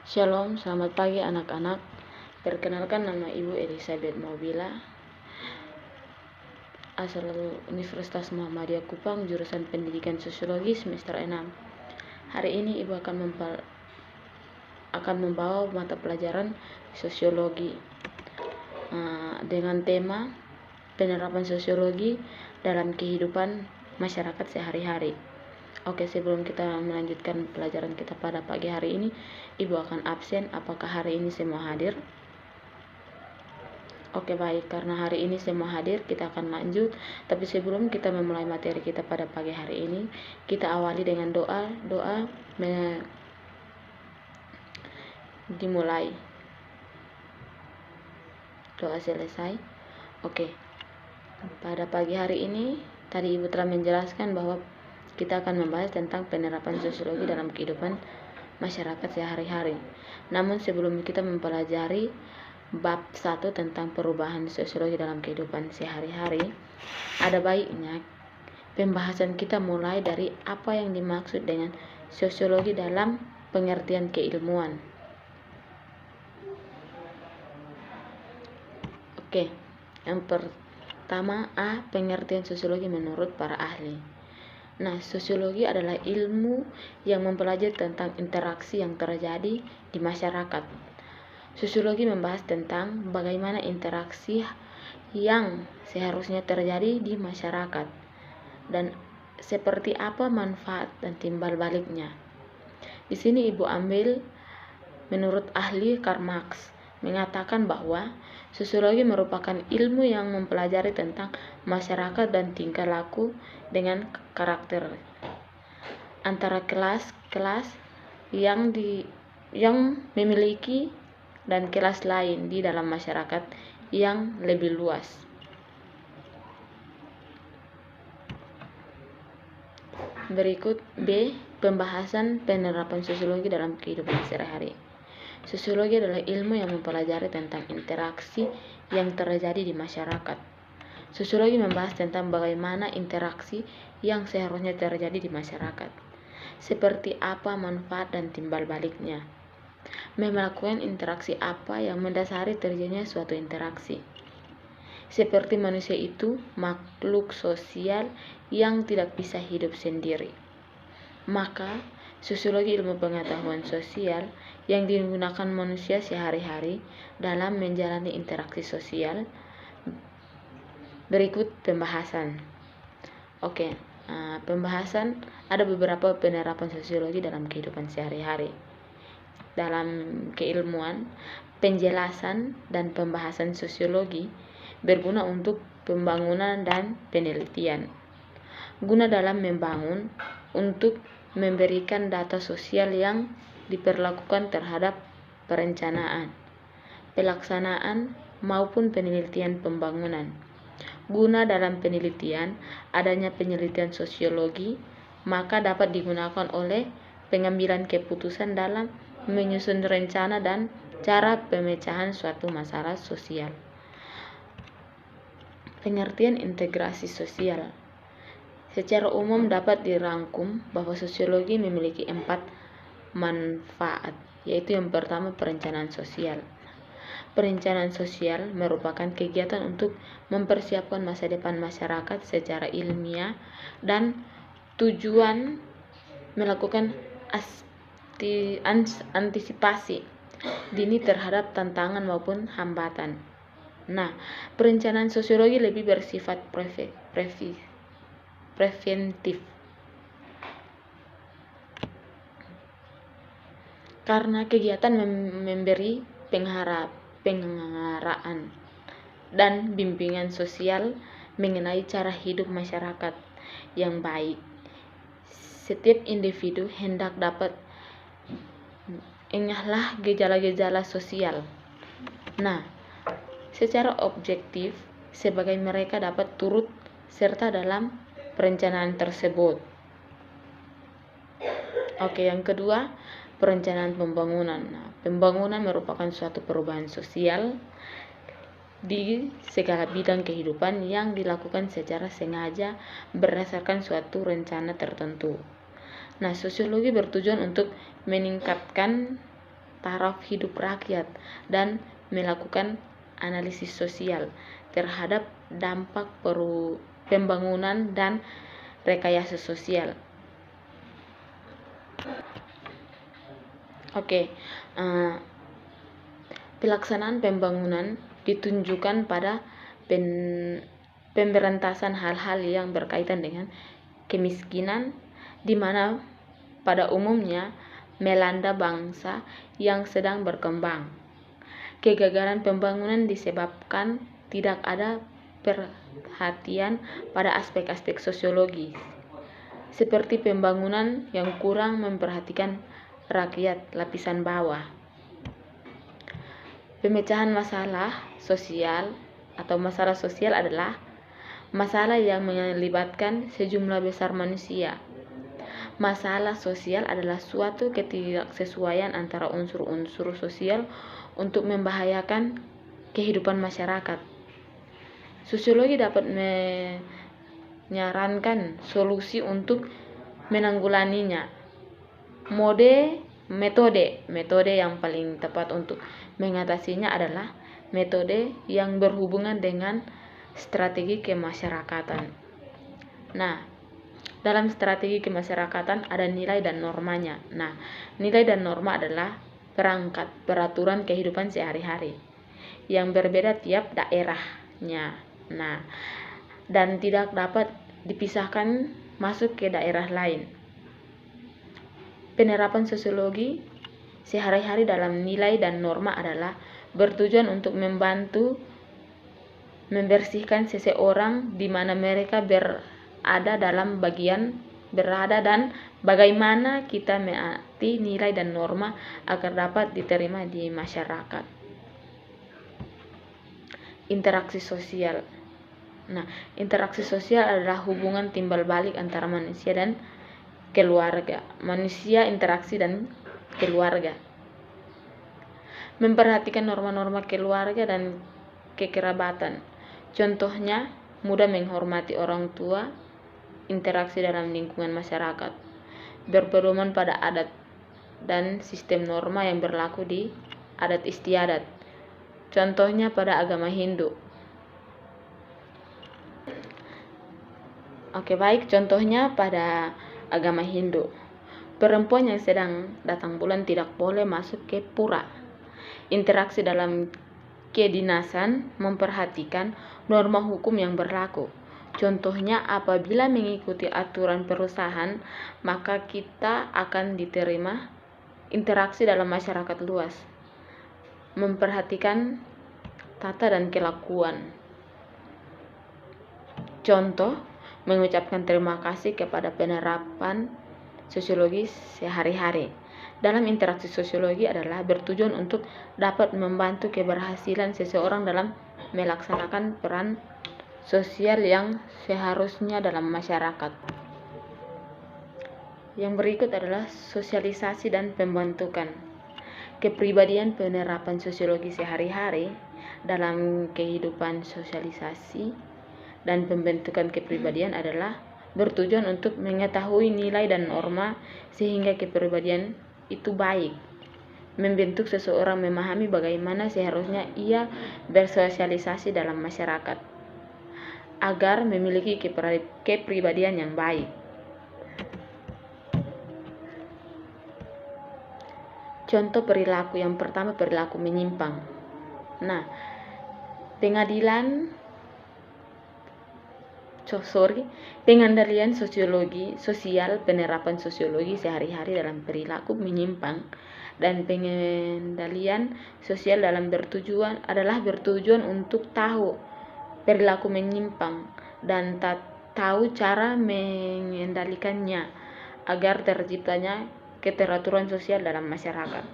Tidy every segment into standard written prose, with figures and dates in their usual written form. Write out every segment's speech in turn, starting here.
Shalom, selamat pagi anak-anak. Perkenalkan, nama Ibu Elizabeth Mobila, asal Universitas Muhammadiyah Kupang, jurusan Pendidikan Sosiologi semester 6. Hari ini Ibu akan membawa mata pelajaran sosiologi dengan tema penerapan sosiologi dalam kehidupan masyarakat sehari-hari. Oke, sebelum kita melanjutkan pelajaran kita pada pagi hari ini, Ibu akan absen. Apakah hari ini semua hadir? Oke, baik. Karena hari ini semua hadir, kita akan lanjut. Tapi sebelum kita memulai materi kita pada pagi hari ini, kita awali dengan doa dimulai. Doa selesai. Oke. Pada pagi hari ini, tadi Ibu telah menjelaskan bahwa kita akan membahas tentang penerapan sosiologi dalam kehidupan masyarakat sehari-hari. Namun sebelum kita mempelajari bab 1 tentang perubahan sosiologi dalam kehidupan sehari-hari, ada baiknya pembahasan kita mulai dari apa yang dimaksud dengan sosiologi dalam pengertian keilmuan. Oke, yang pertama, pengertian sosiologi menurut para ahli. Nah, sosiologi adalah ilmu yang mempelajari tentang interaksi yang terjadi di masyarakat. Sosiologi membahas tentang bagaimana interaksi yang seharusnya terjadi di masyarakat dan seperti apa manfaat dan timbal baliknya. Di sini Ibu ambil menurut ahli Karl Marx mengatakan bahwa sosiologi merupakan ilmu yang mempelajari tentang masyarakat dan tingkah laku dengan karakter antara kelas-kelas yang memiliki dan kelas lain di dalam masyarakat yang lebih luas. Berikut B, pembahasan penerapan sosiologi dalam kehidupan sehari-hari. Sosiologi adalah ilmu yang mempelajari tentang interaksi yang terjadi di masyarakat. Sosiologi membahas tentang bagaimana interaksi yang seharusnya terjadi di masyarakat, seperti apa manfaat dan timbal baliknya. Melakukan interaksi apa yang mendasari terjadinya suatu interaksi. Seperti manusia itu makhluk sosial yang tidak bisa hidup sendiri. Maka sosiologi ilmu pengetahuan sosial yang digunakan manusia sehari-hari dalam menjalani interaksi sosial. Berikut pembahasan. Oke, pembahasan ada beberapa penerapan sosiologi dalam kehidupan sehari-hari. Dalam keilmuan, penjelasan dan pembahasan sosiologi berguna untuk pembangunan dan penelitian. Guna dalam membangun untuk memberikan data sosial yang diperlakukan terhadap perencanaan, pelaksanaan maupun penelitian pembangunan. Guna dalam penelitian, adanya penelitian sosiologi, maka dapat digunakan oleh pengambilan keputusan dalam menyusun rencana dan cara pemecahan suatu masalah sosial. Pengertian integrasi sosial. Secara umum dapat dirangkum bahwa sosiologi memiliki 4 manfaat, yaitu yang pertama perencanaan sosial. Perencanaan sosial merupakan kegiatan untuk mempersiapkan masa depan masyarakat secara ilmiah dan tujuan melakukan antisipasi dini terhadap tantangan maupun hambatan. Nah, perencanaan sosiologi lebih bersifat preventif. Karena kegiatan memberi pengaraan dan bimbingan sosial mengenai cara hidup masyarakat yang baik. Setiap individu hendak dapat engahlah gejala-gejala sosial. Nah, secara objektif sebagai mereka dapat turut serta dalam perencanaan tersebut. Oke, yang kedua, perencanaan pembangunan. Nah, pembangunan merupakan suatu perubahan sosial di segala bidang kehidupan yang dilakukan secara sengaja berdasarkan suatu rencana tertentu. Nah, sosiologi bertujuan untuk meningkatkan taraf hidup rakyat dan melakukan analisis sosial terhadap dampak pembangunan dan rekayasa sosial. Pelaksanaan pembangunan ditunjukkan pada pemberantasan hal-hal yang berkaitan dengan kemiskinan, di mana pada umumnya melanda bangsa yang sedang berkembang. Kegagalan pembangunan disebabkan tidak ada perhatian pada aspek-aspek sosiologis, seperti pembangunan yang kurang memperhatikan rakyat lapisan bawah. Pemecahan masalah sosial atau masalah sosial adalah masalah yang melibatkan sejumlah besar manusia. Masalah sosial adalah suatu ketidaksesuaian antara unsur-unsur sosial untuk membahayakan kehidupan masyarakat. Sosiologi dapat menyarankan solusi untuk menanggulanginya. Metode yang paling tepat untuk mengatasinya adalah metode yang berhubungan dengan strategi kemasyarakatan. Nah, dalam strategi kemasyarakatan ada nilai dan normanya. Nah, nilai dan norma adalah perangkat peraturan kehidupan sehari-hari yang berbeda tiap daerahnya. Nah, dan tidak dapat dipisahkan masuk ke daerah lain. Penerapan sosiologi sehari-hari dalam nilai dan norma adalah bertujuan untuk membantu membersihkan seseorang di mana mereka berada dan bagaimana kita mengerti nilai dan norma agar dapat diterima di masyarakat. Interaksi sosial. Nah, interaksi sosial adalah hubungan timbal balik antara manusia dan keluarga. Manusia, interaksi, dan keluarga. Memperhatikan norma-norma keluarga dan kekerabatan. Contohnya, mudah menghormati orang tua, interaksi dalam lingkungan masyarakat, berpedoman pada adat dan sistem norma yang berlaku di adat istiadat. Contohnya pada agama Hindu. Contohnya pada agama Hindu. Perempuan yang sedang datang bulan tidak boleh masuk ke pura. Interaksi dalam kedinasan memperhatikan norma hukum yang berlaku. Contohnya, apabila mengikuti aturan perusahaan, maka kita akan diterima. Interaksi dalam masyarakat luas memperhatikan tata dan kelakuan. Contoh, mengucapkan terima kasih kepada penerapan sosiologi sehari-hari. Dalam interaksi sosiologi adalah bertujuan untuk dapat membantu keberhasilan seseorang dalam melaksanakan peran sosial yang seharusnya dalam masyarakat. Yang berikut adalah sosialisasi dan pembentukan kepribadian. Penerapan sosiologi sehari-hari dalam kehidupan sosialisasi dan pembentukan kepribadian adalah bertujuan untuk mengetahui nilai dan norma sehingga kepribadian itu baik, membentuk seseorang memahami bagaimana seharusnya ia bersosialisasi dalam masyarakat agar memiliki kepribadian yang baik. Contoh perilaku yang pertama, perilaku menyimpang. Nah, pengandalian sosiologi sosial, penerapan sosiologi sehari-hari dalam perilaku menyimpang dan pengendalian sosial dalam bertujuan untuk tahu perilaku menyimpang dan tahu cara mengendalikannya agar terciptanya keteraturan sosial dalam masyarakat.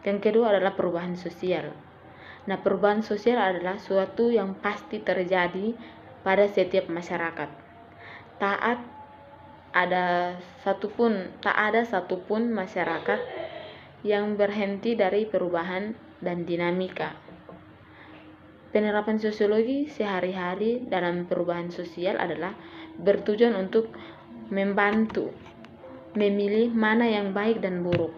Yang kedua adalah perubahan sosial. Nah, perubahan sosial adalah suatu yang pasti terjadi pada setiap masyarakat. Tak ada satupun masyarakat yang berhenti dari perubahan dan dinamika. Penerapan sosiologi sehari-hari dalam perubahan sosial adalah bertujuan untuk membantu memilih mana yang baik dan buruk,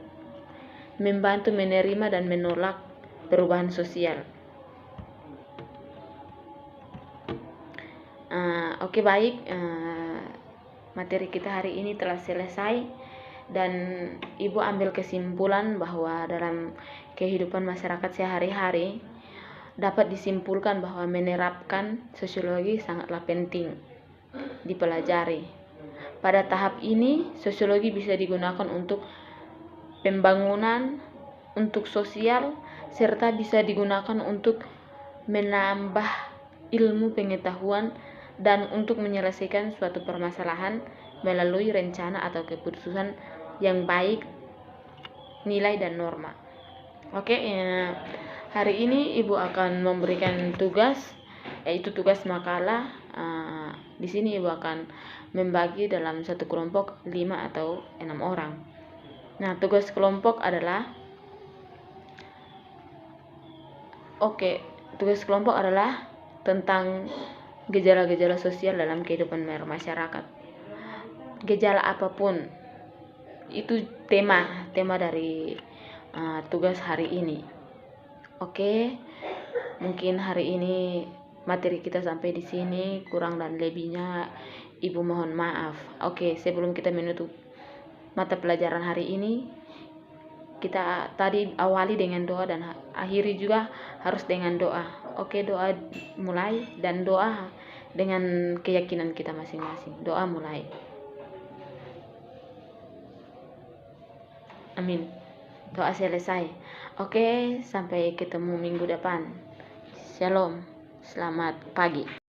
membantu menerima dan menolak perubahan sosial. Oke, baik, materi kita hari ini telah selesai, dan Ibu ambil kesimpulan bahwa dalam kehidupan masyarakat sehari-hari dapat disimpulkan bahwa menerapkan sosiologi sangatlah penting dipelajari. Pada tahap ini, sosiologi bisa digunakan untuk pembangunan, untuk sosial, serta bisa digunakan untuk menambah ilmu pengetahuan dan untuk menyelesaikan suatu permasalahan melalui rencana atau keputusan yang baik, nilai dan norma. Oke, hari ini Ibu akan memberikan tugas, yaitu tugas makalah. Di sini Ibu akan membagi dalam satu kelompok 5 atau 6 orang. Nah, tugas kelompok adalah tentang gejala-gejala sosial dalam kehidupan masyarakat. Gejala apapun itu tema dari tugas hari ini. Oke, mungkin hari ini materi kita sampai di sini, kurang dan lebihnya Ibu mohon maaf. Oke, sebelum kita menutup mata pelajaran hari ini, kita tadi awali dengan doa dan akhiri juga harus dengan doa. Oke, doa mulai, dan doa dengan keyakinan kita masing-masing. Doa mulai. Amin. Doa selesai. Oke, sampai ketemu minggu depan. Shalom. Selamat pagi.